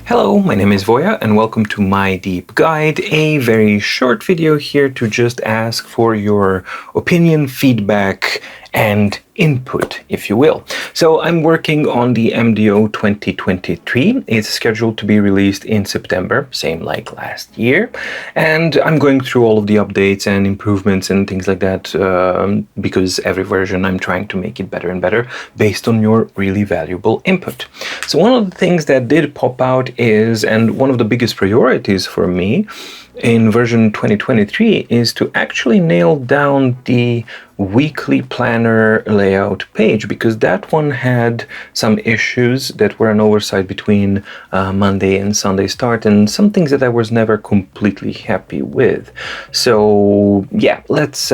Hello, my name is Voya and welcome to My Deep Guide, a very short video here to just ask for your opinion, feedback, and input, if you will. So I'm working on the MDO 2023. It's scheduled to be released in September, same like last year. And I'm going through all of the updates and improvements and things like that because every version I'm trying to make it better and better based on your really valuable input. So one of the things that did pop out is, and one of the biggest priorities for me in version 2023 is to actually nail down the weekly planner layout page, because that one had some issues that were an oversight between Monday and Sunday start and some things that I was never completely happy with. So yeah, let's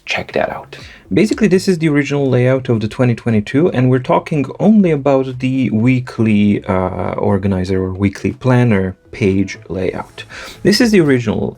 check that out. Basically, this is the original layout of the 2022, and we're talking only about the weekly organizer or weekly planner page layout. This is the original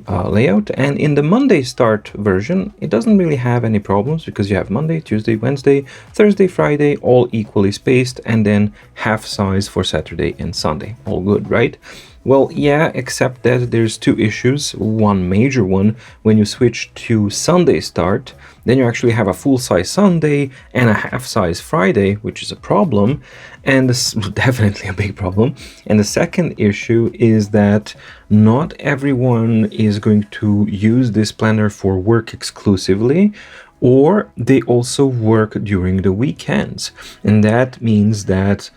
layout, and in the Monday start version, it doesn't really have any problems because you have Monday, Tuesday, Wednesday, Thursday, Friday, all equally spaced, and then half size for Saturday and Sunday. All good, right? Well, yeah, except that there's two issues. One major one, when you switch to Sunday start, then you actually have a full-size Sunday and a half-size Friday, which is a problem, and this is definitely a big problem. And the second issue is that not everyone is going to use this planner for work exclusively, or they also work during the weekends, and that means that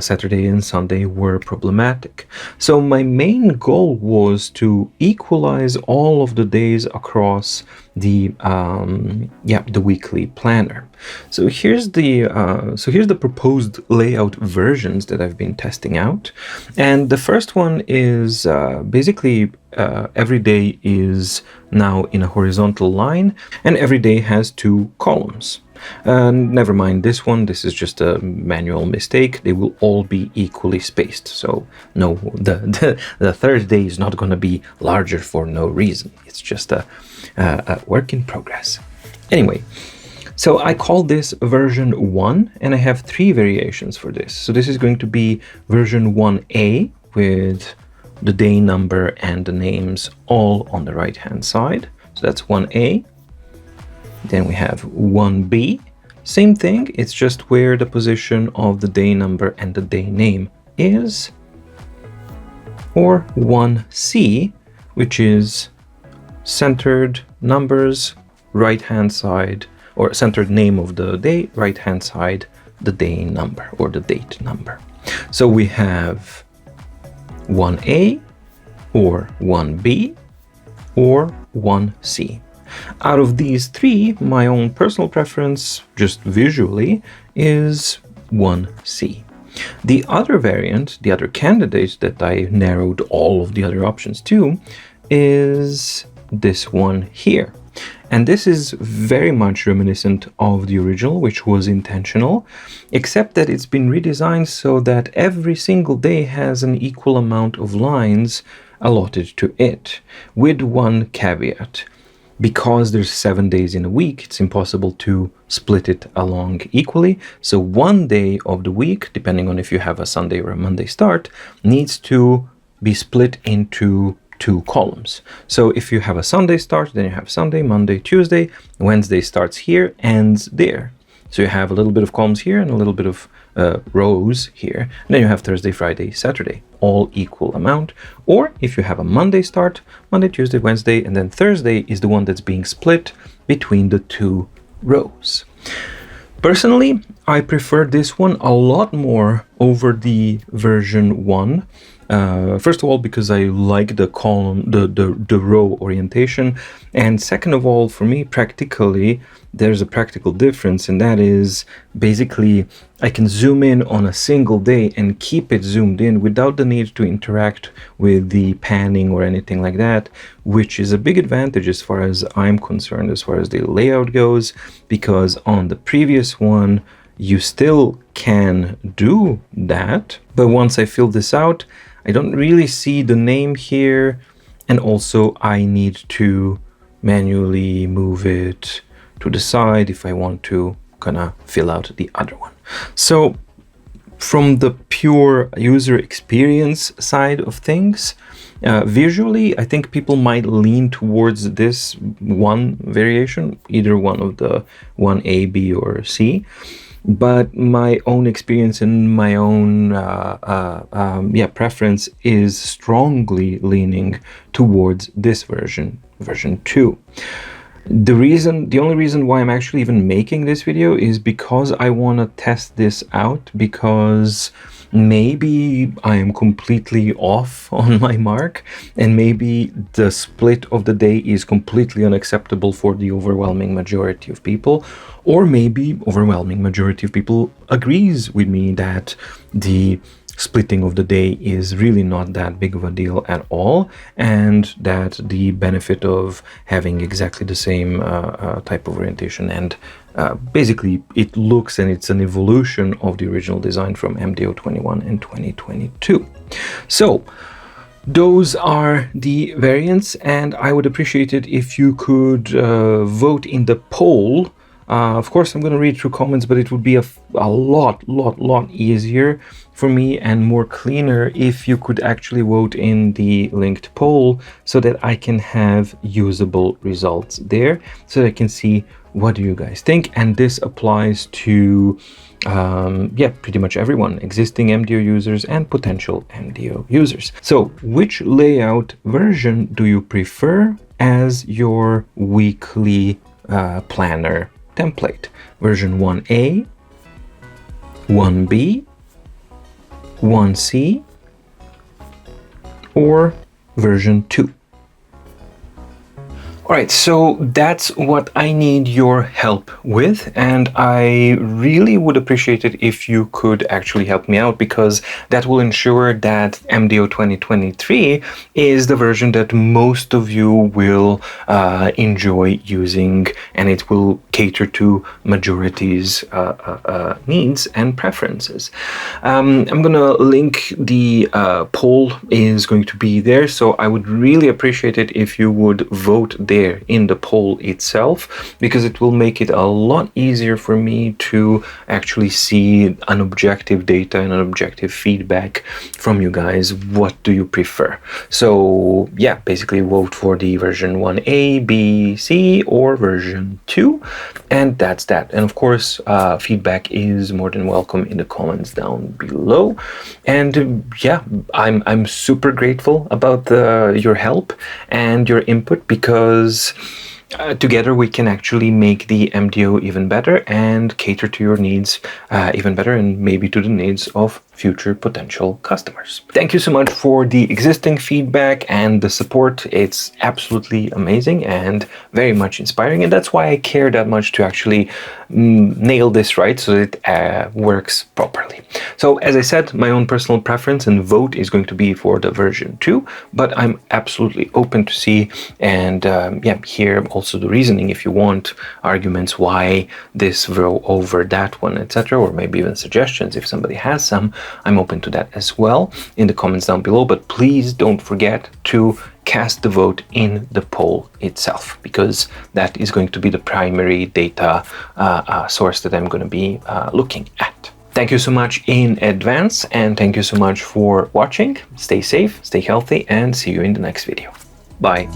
Saturday and Sunday were problematic. So my main goal was to equalize all of the days across the weekly planner. So here's the proposed layout versions that I've been testing out, and the first one is basically every day is now in a horizontal line, and every day has two columns. Never mind this one, this is just a manual mistake. They will all be equally spaced. So no, the third day is not going to be larger for no reason. It's just a work in progress. Anyway, so I call this version 1, and I have 3 variations for this. So this is going to be version 1A with the day number and the names all on the right hand side. So that's 1A. Then we have 1B, same thing, it's just where the position of the day number and the day name is. Or 1C, which is centered numbers, right hand side, or centered name of the day, right hand side, the day number or the date number. So we have 1A or 1B or 1C. Out of these 3, my own personal preference, just visually, is 1C. The other variant, the other candidate that I narrowed all of the other options to, is this one here. And this is very much reminiscent of the original, which was intentional, except that it's been redesigned so that every single day has an equal amount of lines allotted to it, with one caveat. Because there's 7 days in a week, it's impossible to split it along equally. So one day of the week, depending on if you have a Sunday or a Monday start, needs to be split into 2 columns. So if you have a Sunday start, then you have Sunday, Monday, Tuesday, Wednesday starts here, ends there. So you have a little bit of columns here and a little bit of rows here. And then you have Thursday, Friday, Saturday, all equal amount. Or if you have a Monday start, Monday, Tuesday, Wednesday, and then Thursday is the one that's being split between the 2 rows. Personally, I prefer this one a lot more over the version 1. First of all, because I like the column, the row orientation, and second of all, for me, practically, there's a practical difference, and that is basically I can zoom in on a single day and keep it zoomed in without the need to interact with the panning or anything like that, which is a big advantage as far as I'm concerned, as far as the layout goes, because on the previous one, you still can do that, but once I fill this out, I don't really see the name here, and also I need to manually move it to the side if I want to kind of fill out the other one. So from the pure user experience side of things, visually, I think people might lean towards this one variation, either one of the 1A, B, or C. But my own experience and my own preference is strongly leaning towards this version 2. The only reason why I'm actually even making this video is because I want to test this out, because maybe I am completely off on my mark, and maybe the split of the day is completely unacceptable for the overwhelming majority of people, or maybe overwhelming majority of people agrees with me that the splitting of the day is really not that big of a deal at all, and that the benefit of having exactly the same type of orientation, and basically it looks, and it's an evolution of the original design from MDO 21 and 2022. So those are the variants, and I would appreciate it if you could vote in the poll. Of course, I'm going to read through comments, but it would be a lot easier for me and more cleaner if you could actually vote in the linked poll, so that I can have usable results there, so that I can see what do you guys think. And this applies to pretty much everyone, existing MDO users and potential MDO users. So which layout version do you prefer as your weekly planner template? Version 1A, 1B, 1C, or version 2? Alright, so that's what I need your help with, and I really would appreciate it if you could actually help me out, because that will ensure that MDO 2023 is the version that most of you will enjoy using, and it will cater to majority's needs and preferences. I'm gonna link the poll is going to be there, so I would really appreciate it if you would vote there in the poll itself, because it will make it a lot easier for me to actually see an objective data and an objective feedback from you guys. What do you prefer? So yeah, basically vote for the version 1A, B, C, or version 2, and that's that. And of course, feedback is more than welcome in the comments down below. And yeah, I'm super grateful about your help and your input, because together we can actually make the MDO even better and cater to your needs even better, and maybe to the needs of future potential customers. Thank you so much for the existing feedback and the support. It's absolutely amazing and very much inspiring, and that's why I care that much to actually nail this right, so it works properly. So as I said, my own personal preference and vote is going to be for the version 2, but I'm absolutely open to see and hear also the reasoning, if you want arguments why this row over that one, etc., or maybe even suggestions if somebody has some. I'm open to that as well in the comments down below, but please don't forget to cast the vote in the poll itself, because that is going to be the primary data source that I'm going to be looking at. Thank you so much in advance, and thank you so much for watching. Stay safe, stay healthy, and see you in the next video. Bye.